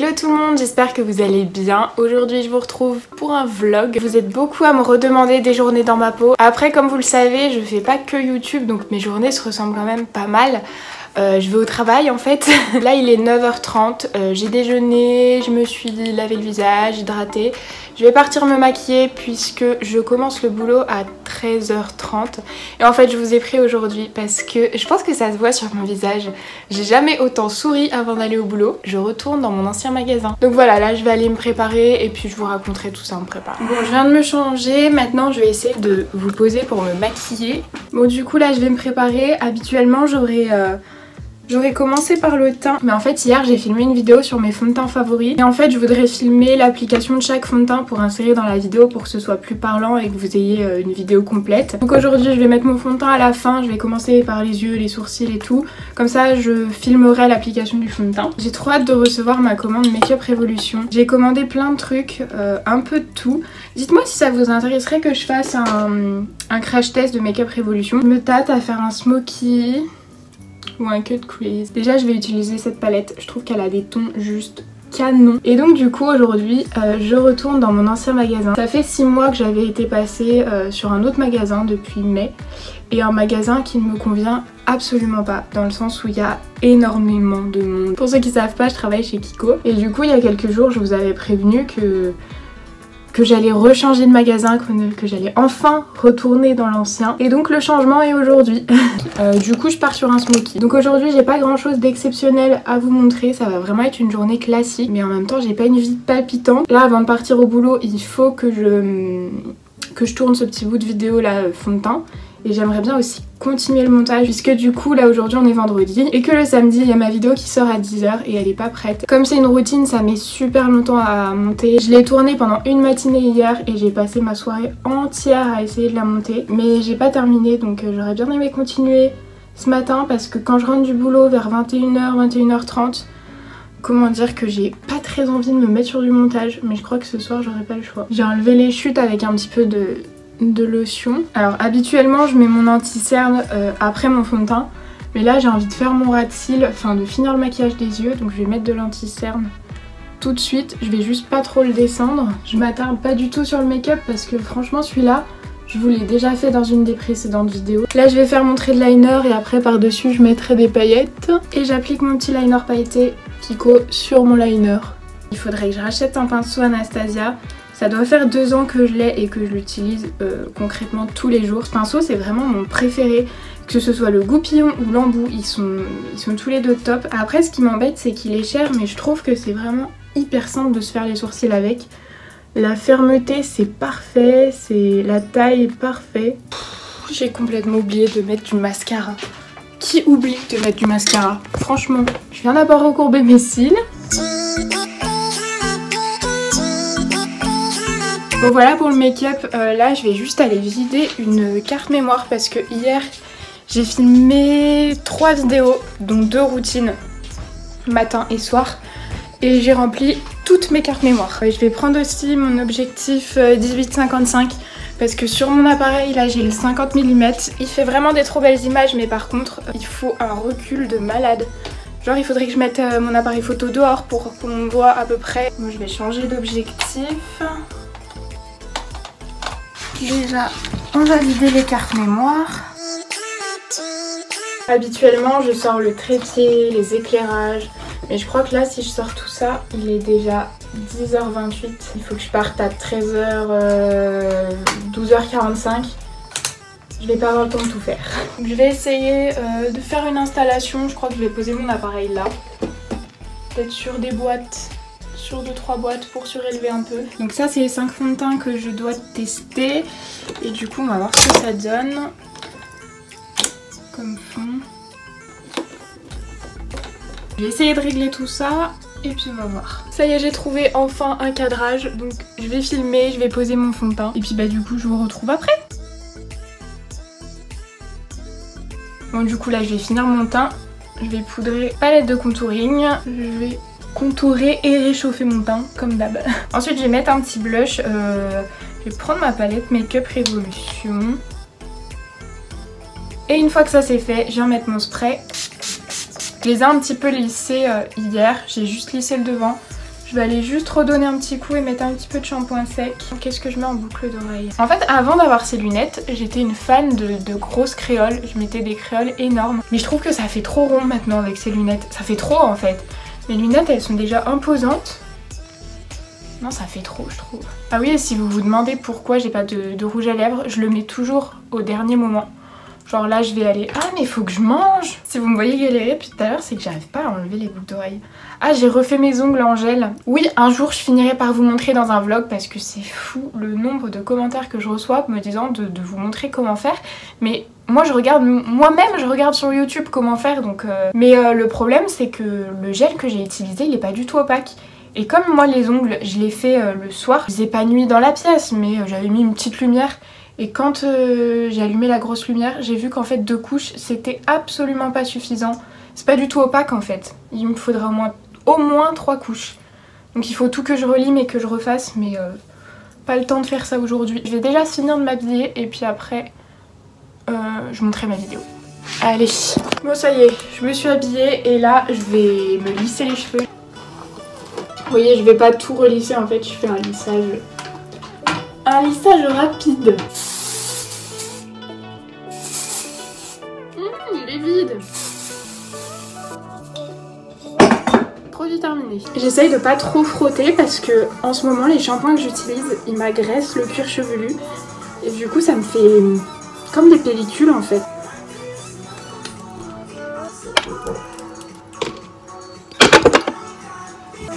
Hello tout le monde, j'espère que vous allez bien. Aujourd'hui je vous retrouve pour un vlog. Vous êtes beaucoup à me redemander des journées dans ma peau. Après comme vous le savez, je fais pas que YouTube, donc mes journées se ressemblent quand même pas mal. Je vais au travail en fait. Là il est 9h30, j'ai déjeuné, je me suis lavé le visage, hydratée. Je vais partir me maquiller puisque je commence le boulot à 13h30. Et en fait je vous ai pris aujourd'hui parce que je pense que ça se voit sur mon visage. J'ai jamais autant souri avant d'aller au boulot. Je retourne dans mon ancien magasin. Donc voilà, là je vais aller me préparer et puis je vous raconterai tout ça en préparant. Bon, je viens de me changer, maintenant je vais essayer de vous poser pour me maquiller. Bon du coup là je vais me préparer. Habituellement j'aurais commencé par le teint, mais en fait hier j'ai filmé une vidéo sur mes fonds de teint favoris et en fait je voudrais filmer l'application de chaque fond de teint pour insérer dans la vidéo pour que ce soit plus parlant et que vous ayez une vidéo complète. Donc aujourd'hui je vais mettre mon fond de teint à la fin, je vais commencer par les yeux, les sourcils et tout, comme ça je filmerai l'application du fond de teint. J'ai trop hâte de recevoir ma commande Make Up Revolution. J'ai commandé plein de trucs, un peu de tout. Dites-moi si ça vous intéresserait que je fasse un crash test de Make Up Revolution. Je me tâte à faire un smoky ou un cut crease. Déjà je vais utiliser cette palette, je trouve qu'elle a des tons juste canon. Et donc du coup aujourd'hui je retourne dans mon ancien magasin. Ça fait 6 mois que j'avais été passée sur un autre magasin depuis mai. Et un magasin qui ne me convient absolument pas, dans le sens où il y a énormément de monde. Pour ceux qui savent pas, je travaille chez Kiko. Et du coup il y a quelques jours je vous avais prévenu que j'allais rechanger de magasin, que j'allais enfin retourner dans l'ancien. Et donc le changement est aujourd'hui. Du coup je pars sur un smoky. Donc aujourd'hui j'ai pas grand chose d'exceptionnel à vous montrer. Ça va vraiment être une journée classique. Mais en même temps j'ai pas une vie palpitante. Là avant de partir au boulot il faut que je tourne ce petit bout de vidéo là fond de teint. Et j'aimerais bien aussi continuer le montage puisque du coup là aujourd'hui on est vendredi et que le samedi il y a ma vidéo qui sort à 10h et elle est pas prête. Comme c'est une routine ça met super longtemps à monter. Je l'ai tournée pendant une matinée hier et j'ai passé ma soirée entière à essayer de la monter. Mais j'ai pas terminé donc j'aurais bien aimé continuer ce matin parce que quand je rentre du boulot vers 21h, 21h30, comment dire que j'ai pas très envie de me mettre sur du montage. Mais je crois que ce soir j'aurai pas le choix. J'ai enlevé les chutes avec un petit peu de lotion. Alors habituellement je mets mon anti-cerne après mon fond de teint, mais là j'ai envie de faire mon ras de cils, enfin de finir le maquillage des yeux, donc je vais mettre de l'anti-cerne tout de suite. Je vais juste pas trop le descendre. Je m'attarde pas du tout sur le make-up parce que franchement celui-là je vous l'ai déjà fait dans une des précédentes vidéos. Là je vais faire mon trait de liner et après par dessus je mettrai des paillettes et j'applique mon petit liner pailleté Kiko sur mon liner. Il faudrait que je rachète un pinceau Anastasia. Ça doit faire 2 ans que je l'ai et que je l'utilise concrètement tous les jours. Ce pinceau c'est vraiment mon préféré, que ce soit le goupillon ou l'embout, ils sont tous les deux top. Après ce qui m'embête c'est qu'il est cher mais je trouve que c'est vraiment hyper simple de se faire les sourcils avec. La fermeté c'est parfait, la taille est parfait. J'ai complètement oublié de mettre du mascara. Qui oublie de mettre du mascara? Franchement, je viens d'abord recourber mes cils. Bon voilà pour le make-up, là je vais juste aller vider une carte mémoire parce que hier j'ai filmé 3 vidéos, donc 2 routines, matin et soir, et j'ai rempli toutes mes cartes mémoire. Je vais prendre aussi mon objectif 18-55 parce que sur mon appareil là j'ai le 50 mm, il fait vraiment des trop belles images mais par contre il faut un recul de malade. Genre il faudrait que je mette mon appareil photo dehors pour qu'on me voit à peu près. Moi je vais changer d'objectif. Déjà, on va vider les cartes mémoire. Habituellement, je sors le trépied, les éclairages. Mais je crois que là, si je sors tout ça, il est déjà 10h28. Il faut que je parte à 12h45. Je vais pas avoir le temps de tout faire. Donc, je vais essayer de faire une installation. Je crois que je vais poser mon appareil là. Peut-être sur des boîtes. Sur 2-3 boîtes pour surélever un peu. Donc ça c'est les 5 fonds de teint que je dois tester. Et du coup on va voir ce que ça donne comme fond. Je vais essayer de régler tout ça et puis on va voir. Ça y est, j'ai trouvé enfin un cadrage. Donc je vais filmer, je vais poser mon fond de teint. Et puis bah du coup je vous retrouve après. Bon du coup là je vais finir mon teint. Je vais poudrer palette de contouring. Je vais contourer et réchauffer mon teint comme d'hab. Ensuite je vais mettre un petit blush. Je vais prendre ma palette Make Up Revolution. Et une fois que ça c'est fait, je viens mettre mon spray. Je les ai un petit peu lissés hier. J'ai juste lissé le devant. Je vais aller juste redonner un petit coup et mettre un petit peu de shampoing sec. Qu'est-ce que je mets en boucle d'oreille? En fait, avant d'avoir ces lunettes, j'étais une fan de grosses créoles. Je mettais des créoles énormes. Mais je trouve que ça fait trop rond maintenant avec ces lunettes. Ça fait trop en fait. Mes lunettes, elles sont déjà imposantes. Non, ça fait trop, je trouve. Ah oui, et si vous vous demandez pourquoi j'ai pas de rouge à lèvres, je le mets toujours au dernier moment. Genre là, je vais aller... Ah, mais il faut que je mange! Si vous me voyez galérer depuis tout à l'heure, c'est que j'arrive pas à enlever les boucles d'oreilles. Ah, j'ai refait mes ongles en gel. Oui, un jour, je finirai par vous montrer dans un vlog parce que c'est fou le nombre de commentaires que je reçois me disant de vous montrer comment faire. Mais moi, je regarde moi-même, je regarde sur YouTube comment faire. Donc, Mais le problème, c'est que le gel que j'ai utilisé, il est pas du tout opaque. Et comme moi, les ongles, je les fais le soir, je les ai pas nuit dans la pièce, mais j'avais mis une petite lumière. Et quand j'ai allumé la grosse lumière, j'ai vu qu'en fait 2 couches, c'était absolument pas suffisant. C'est pas du tout opaque en fait. Il me faudra au moins 3 couches. Donc il faut tout que je relime et que je refasse, mais pas le temps de faire ça aujourd'hui. Je vais déjà finir de m'habiller et puis après, je montrerai ma vidéo. Allez, bon ça y est, je me suis habillée et là, je vais me lisser les cheveux. Vous voyez, je vais pas tout relisser en fait, je fais un lissage rapide. Il est vide. Produit terminé. J'essaye de pas trop frotter parce que en ce moment les shampoings que j'utilise ils m'agressent le cuir chevelu et du coup ça me fait comme des pellicules en fait.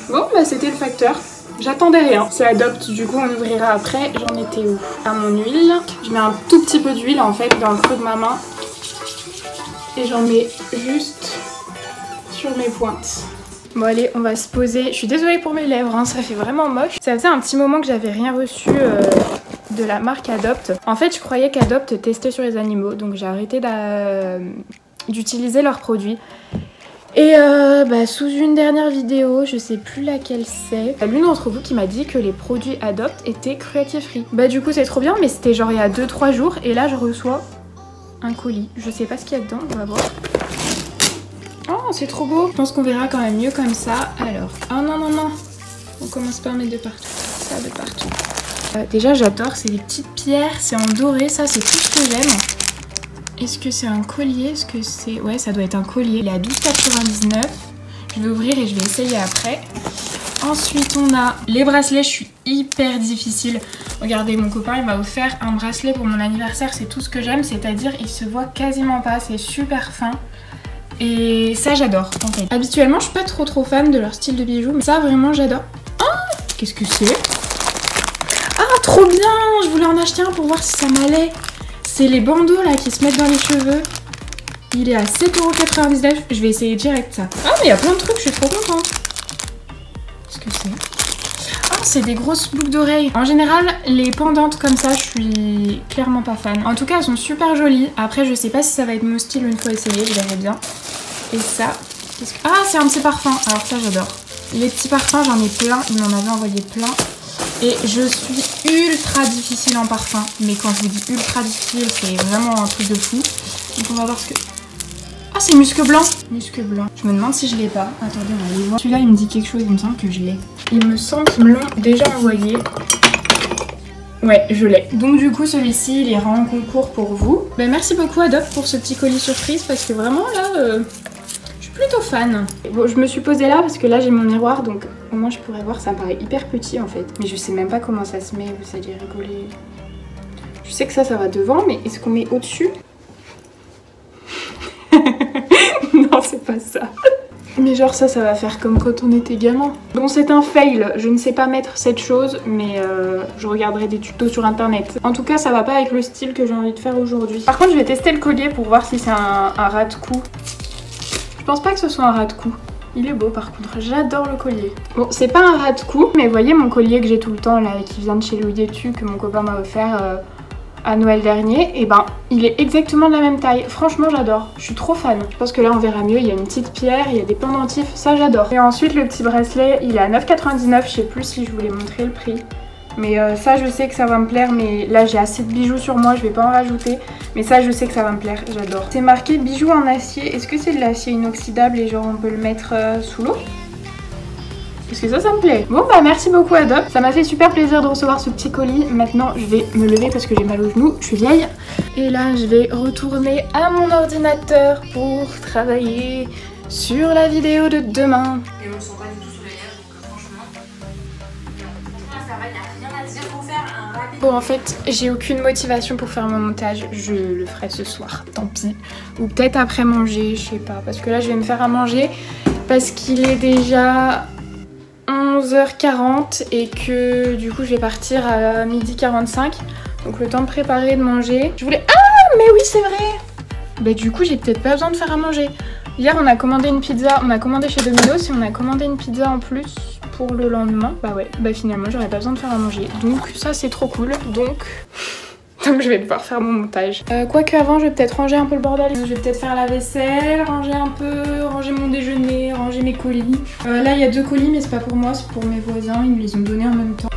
Bon bah c'était le facteur. J'attendais rien. C'est Adopt, du coup on ouvrira après. J'en étais où? À mon huile. Je mets un tout petit peu d'huile en fait dans le creux de ma main. Et j'en mets juste sur mes pointes. Bon allez, on va se poser. Je suis désolée pour mes lèvres, hein, ça fait vraiment moche. Ça faisait un petit moment que j'avais rien reçu de la marque Adopt. En fait, je croyais qu'Adopt testait sur les animaux, donc j'ai arrêté d'utiliser leurs produits. Et sous une dernière vidéo, je sais plus laquelle c'est, l'une d'entre vous qui m'a dit que les produits Adopt étaient cruelty free. Bah du coup c'est trop bien, mais c'était genre il y a 2-3 jours et là je reçois un colis. Je sais pas ce qu'il y a dedans, on va voir. Oh c'est trop beau. Je pense qu'on verra quand même mieux comme ça. Alors, oh non non non, on commence par mettre de partout, ça de partout. Déjà j'adore, c'est des petites pierres, c'est en doré, ça c'est tout ce que j'aime. Est-ce que c'est un collier? Est-ce que c'est... Ouais, ça doit être un collier. Il est à 12,99 €. Je vais ouvrir et je vais essayer après. Ensuite, on a les bracelets. Je suis hyper difficile. Regardez, mon copain, il m'a offert un bracelet pour mon anniversaire. C'est tout ce que j'aime. C'est-à-dire, il se voit quasiment pas. C'est super fin. Et ça, j'adore, en fait. Habituellement, je suis pas trop fan de leur style de bijoux. Mais ça, vraiment, j'adore. Oh, qu'est-ce que c'est? Ah, trop bien! Je voulais en acheter un pour voir si ça m'allait. C'est les bandeaux là qui se mettent dans les cheveux. Il est à 7,99 €. Je vais essayer direct ça. Ah mais il y a plein de trucs, je suis trop contente. Qu'est-ce que c'est? Ah c'est des grosses boucles d'oreilles. En général les pendantes comme ça je suis clairement pas fan. En tout cas elles sont super jolies. Après je sais pas si ça va être mon style une fois essayé, je verrai bien. Et ça, ah c'est un petit parfum. Alors ça j'adore. Les petits parfums j'en ai plein, il m'en avait envoyé plein. Et je suis ultra difficile en parfum. Mais quand je vous dis ultra difficile, c'est vraiment un truc de fou. Donc on va voir ce que... Ah c'est Musc Blanc. Musc Blanc. Je me demande si je l'ai pas. Attendez, on va aller voir. Celui-là il me dit quelque chose, il me semble que je l'ai. Il me semble qu'ils me l'ont déjà envoyé. Ouais, je l'ai. Donc du coup celui-ci il ira en concours pour vous. Ben, merci beaucoup Adopt pour ce petit colis surprise parce que vraiment là... plutôt fan. Bon, je me suis posée là parce que là j'ai mon miroir donc au moins je pourrais voir, ça me paraît hyper petit en fait. Mais je sais même pas comment ça se met, vous allez rigoler. Je sais que ça va devant, mais est-ce qu'on met au-dessus? Non, c'est pas ça. Mais genre ça va faire comme quand on était gamin. Bon c'est un fail, je ne sais pas mettre cette chose mais je regarderai des tutos sur internet. En tout cas ça va pas avec le style que j'ai envie de faire aujourd'hui. Par contre je vais tester le collier pour voir si c'est un ras de cou. Je pense pas que ce soit un ras de cou. Il est beau par contre, j'adore le collier. Bon, c'est pas un ras de cou, mais vous voyez mon collier que j'ai tout le temps là, qui vient de chez Louis Détu, que mon copain m'a offert à Noël dernier, et ben il est exactement de la même taille. Franchement j'adore, je suis trop fan. Je pense que là on verra mieux, il y a une petite pierre, il y a des pendentifs, ça j'adore. Et ensuite le petit bracelet, il est à 9,99 €, je sais plus si je voulais montrer le prix. Mais ça je sais que ça va me plaire, mais là j'ai assez de bijoux sur moi, je vais pas en rajouter. Mais ça je sais que ça va me plaire, j'adore. C'est marqué bijoux en acier, est-ce que c'est de l'acier inoxydable et genre on peut le mettre sous l'eau? Parce que ça me plaît. Bon bah merci beaucoup Adobe. Ça m'a fait super plaisir de recevoir ce petit colis. Maintenant je vais me lever parce que j'ai mal aux genoux, je suis vieille. Et là je vais retourner à mon ordinateur pour travailler sur la vidéo de demain. Et on le sent pas du tout sur les lèvres, donc franchement, ça va, il n'y a rien à dire pour faire un rapide. Bon en fait j'ai aucune motivation pour faire mon montage, je le ferai ce soir, tant pis. Ou peut-être après manger, je sais pas. Parce que là je vais me faire à manger parce qu'il est déjà 11h40 et que du coup je vais partir à 12h45. Donc le temps de préparer et de manger. Je voulais... Ah mais oui c'est vrai. Bah du coup j'ai peut-être pas besoin de faire à manger. Hier on a commandé une pizza, on a commandé chez Domino's et on a commandé une pizza en plus pour le lendemain. Bah ouais, bah finalement j'aurais pas besoin de faire à manger. Donc ça c'est trop cool. Donc je vais devoir faire mon montage. Quoique avant je vais peut-être ranger un peu le bordel. Je vais peut-être faire la vaisselle, ranger un peu, ranger mon déjeuner, ranger mes colis. Là il y a 2 colis mais c'est pas pour moi, c'est pour mes voisins, ils me les ont donnés en même temps.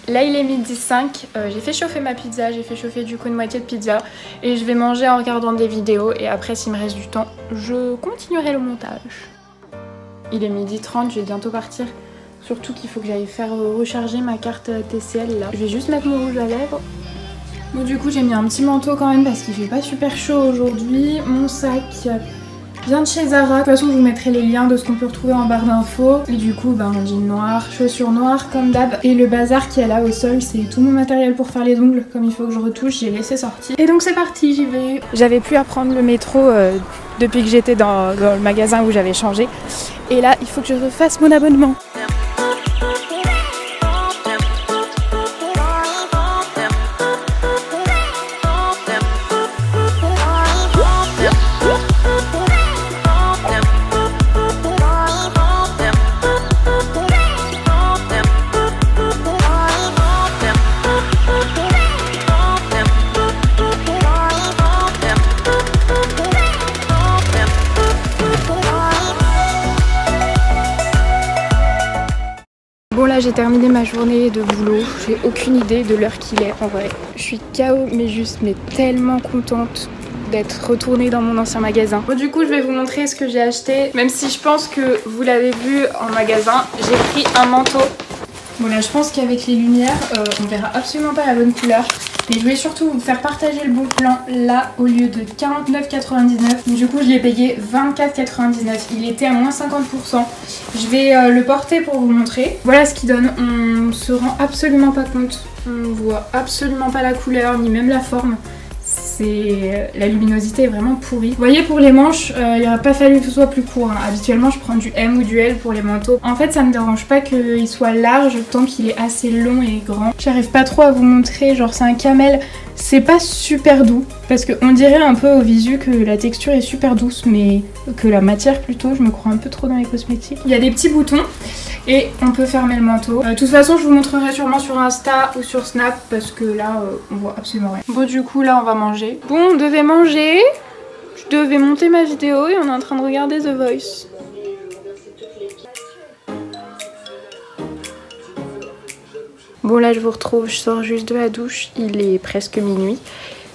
Là il est 12h05, j'ai fait chauffer ma pizza, j'ai fait chauffer du coup une moitié de pizza et je vais manger en regardant des vidéos et après s'il me reste du temps, je continuerai le montage. Il est 12h30, je vais bientôt partir. Surtout qu'il faut que j'aille faire recharger ma carte TCL là. Je vais juste mettre mon rouge à lèvres. Bon du coup j'ai mis un petit manteau quand même parce qu'il fait pas super chaud aujourd'hui. Mon sac vient de chez Zara. De toute façon je vous mettrai les liens de ce qu'on peut retrouver en barre d'infos. Et du coup un jean noir, chaussures noires comme d'hab. Et le bazar qui est là au sol c'est tout mon matériel pour faire les ongles. Comme il faut que je retouche, j'ai laissé sortir. Et donc c'est parti, j'y vais. J'avais pu à prendre le métro depuis que j'étais dans le magasin où j'avais changé. Et là il faut que je refasse mon abonnement. Bon là j'ai terminé ma journée de boulot, j'ai aucune idée de l'heure qu'il est en vrai. Je suis KO mais tellement contente d'être retournée dans mon ancien magasin. Bon du coup je vais vous montrer ce que j'ai acheté, même si je pense que vous l'avez vu en magasin, j'ai pris un manteau. Bon là je pense qu'avec les lumières on verra absolument pas la bonne couleur. Mais je voulais surtout vous faire partager le bon plan là au lieu de 49,99. Donc du coup je l'ai payé 24,99. Il était à moins 50%. Je vais le porter pour vous montrer. Voilà ce qu'il donne. On se rend absolument pas compte. On voit absolument pas la couleur ni même la forme. La luminosité est vraiment pourrie. Vous voyez pour les manches, il n'aurait pas fallu que ce soit plus court. Hein. Habituellement je prends du M ou du L pour les manteaux. En fait ça me dérange pas qu'il soit large tant qu'il est assez long et grand. J'arrive pas trop à vous montrer, genre c'est un camel. C'est pas super doux parce qu'on dirait un peu au visu que la texture est super douce mais que la matière plutôt, je me crois un peu trop dans les cosmétiques. Il y a des petits boutons et on peut fermer le manteau. De toute façon je vous montrerai sûrement sur Insta ou sur Snap parce que là on voit absolument rien. Bon du coup là on va manger. Bon on devait manger, je devais monter ma vidéo et on est en train de regarder The Voice. Bon là je vous retrouve, je sors juste de la douche, il est presque minuit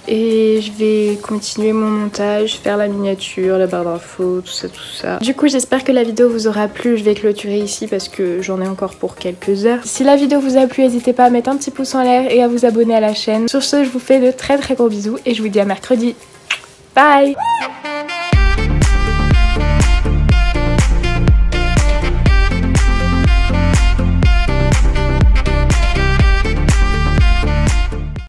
et je vais continuer mon montage, faire la miniature, la barre d'infos, tout ça. Du coup j'espère que la vidéo vous aura plu, je vais clôturer ici parce que j'en ai encore pour quelques heures. Si la vidéo vous a plu, n'hésitez pas à mettre un petit pouce en l'air et à vous abonner à la chaîne. Sur ce je vous fais de très gros bisous et je vous dis à mercredi. Bye.